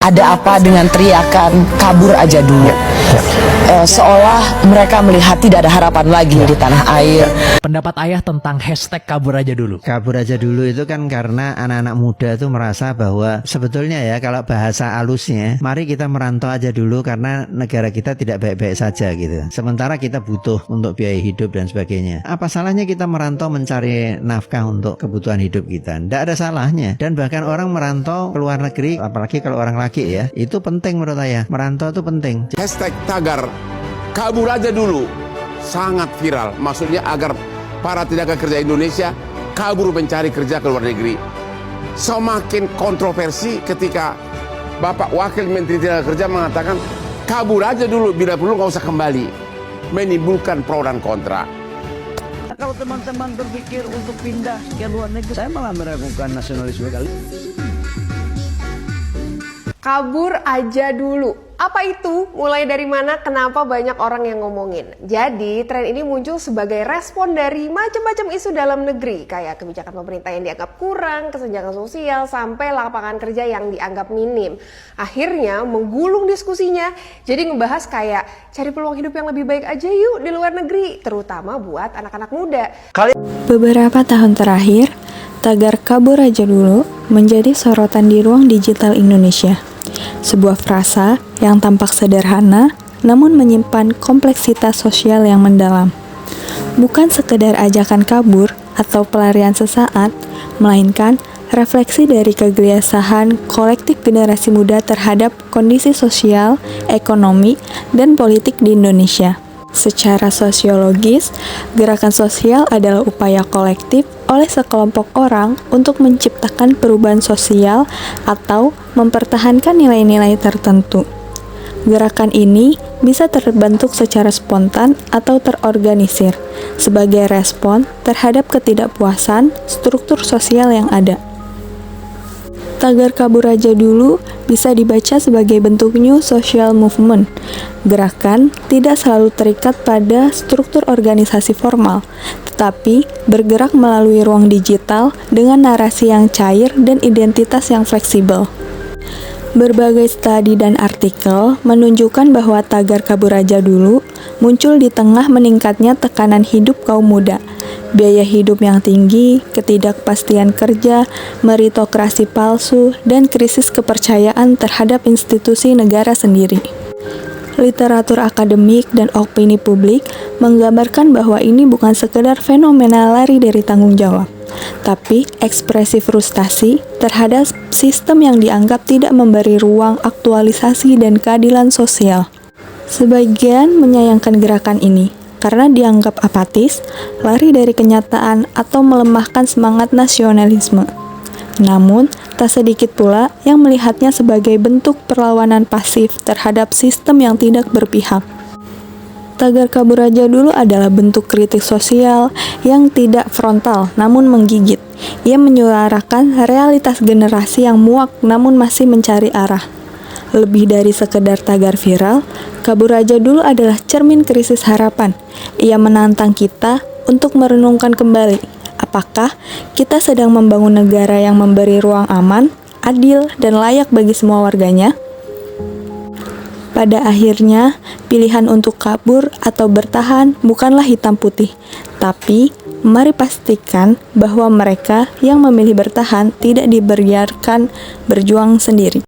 Ada apa dengan teriakan kabur aja dulu? Seolah mereka melihat tidak ada harapan lagi di tanah air. Pendapat Ayah tentang hashtag kabur aja dulu. Kabur aja dulu itu kan karena anak-anak muda itu merasa bahwa sebetulnya ya, kalau bahasa halusnya, mari kita merantau aja dulu karena negara kita tidak baik-baik saja gitu. Sementara kita butuh untuk biaya hidup dan sebagainya. Apa salahnya kita merantau mencari nafkah untuk kebutuhan hidup kita? Tidak ada salahnya. Dan bahkan orang merantau ke luar negeri, apalagi kalau orang laki ya, itu penting menurut saya. Merantau itu penting. Hashtag tagar kabur aja dulu sangat viral. Maksudnya agar para tenaga kerja Indonesia kabur mencari kerja ke luar negeri. Semakin kontroversi ketika Bapak Wakil Menteri Tenaga Kerja mengatakan kabur aja dulu, bila perlu nggak usah kembali. Menimbulkan pro dan kontra. Kalau teman-teman berpikir untuk pindah ke luar negeri, saya malah meragukan nasionalisme kali. Kabur aja dulu. Apa itu? Mulai dari mana? Kenapa banyak orang yang ngomongin? Jadi, tren ini muncul sebagai respon dari macam-macam isu dalam negeri, kayak kebijakan pemerintah yang dianggap kurang, kesenjangan sosial, sampai lapangan kerja yang dianggap minim. Akhirnya menggulung diskusinya, jadi ngebahas kayak cari peluang hidup yang lebih baik aja yuk di luar negeri, terutama buat anak-anak muda. Beberapa tahun terakhir, tagar kabur aja dulu menjadi sorotan di ruang digital Indonesia. Sebuah frasa yang tampak sederhana, namun menyimpan kompleksitas sosial yang mendalam. Bukan sekedar ajakan kabur atau pelarian sesaat, melainkan refleksi dari kegelisahan kolektif generasi muda terhadap kondisi sosial, ekonomi, dan politik di Indonesia. Secara sosiologis, gerakan sosial adalah upaya kolektif oleh sekelompok orang untuk menciptakan perubahan sosial atau mempertahankan nilai-nilai tertentu. Gerakan ini bisa terbentuk secara spontan atau terorganisir sebagai respon terhadap ketidakpuasan struktur sosial yang ada. Tagar kabur aja dulu bisa dibaca sebagai bentuk new social movement. Gerakan tidak selalu terikat pada struktur organisasi formal, tetapi bergerak melalui ruang digital dengan narasi yang cair dan identitas yang fleksibel. Berbagai studi dan artikel menunjukkan bahwa tagar kabur aja dulu muncul di tengah meningkatnya tekanan hidup kaum muda, biaya hidup yang tinggi, ketidakpastian kerja, meritokrasi palsu, dan krisis kepercayaan terhadap institusi negara sendiri. Literatur akademik dan opini publik menggambarkan bahwa ini bukan sekedar fenomena lari dari tanggung jawab, tapi ekspresi frustasi terhadap sistem yang dianggap tidak memberi ruang aktualisasi dan keadilan sosial. Sebagian menyayangkan gerakan ini karena dianggap apatis, lari dari kenyataan, atau melemahkan semangat nasionalisme. Namun, tak sedikit pula yang melihatnya sebagai bentuk perlawanan pasif terhadap sistem yang tidak berpihak. Tagar kabur aja dulu adalah bentuk kritik sosial yang tidak frontal namun menggigit. Ia menyuarakan realitas generasi yang muak namun masih mencari arah. Lebih dari sekedar tagar viral, kabur aja dulu adalah cermin krisis harapan. Ia menantang kita untuk merenungkan kembali. Apakah kita sedang membangun negara yang memberi ruang aman, adil, dan layak bagi semua warganya? Pada akhirnya, pilihan untuk kabur atau bertahan bukanlah hitam putih, tapi mari pastikan bahwa mereka yang memilih bertahan tidak dibiarkan berjuang sendiri.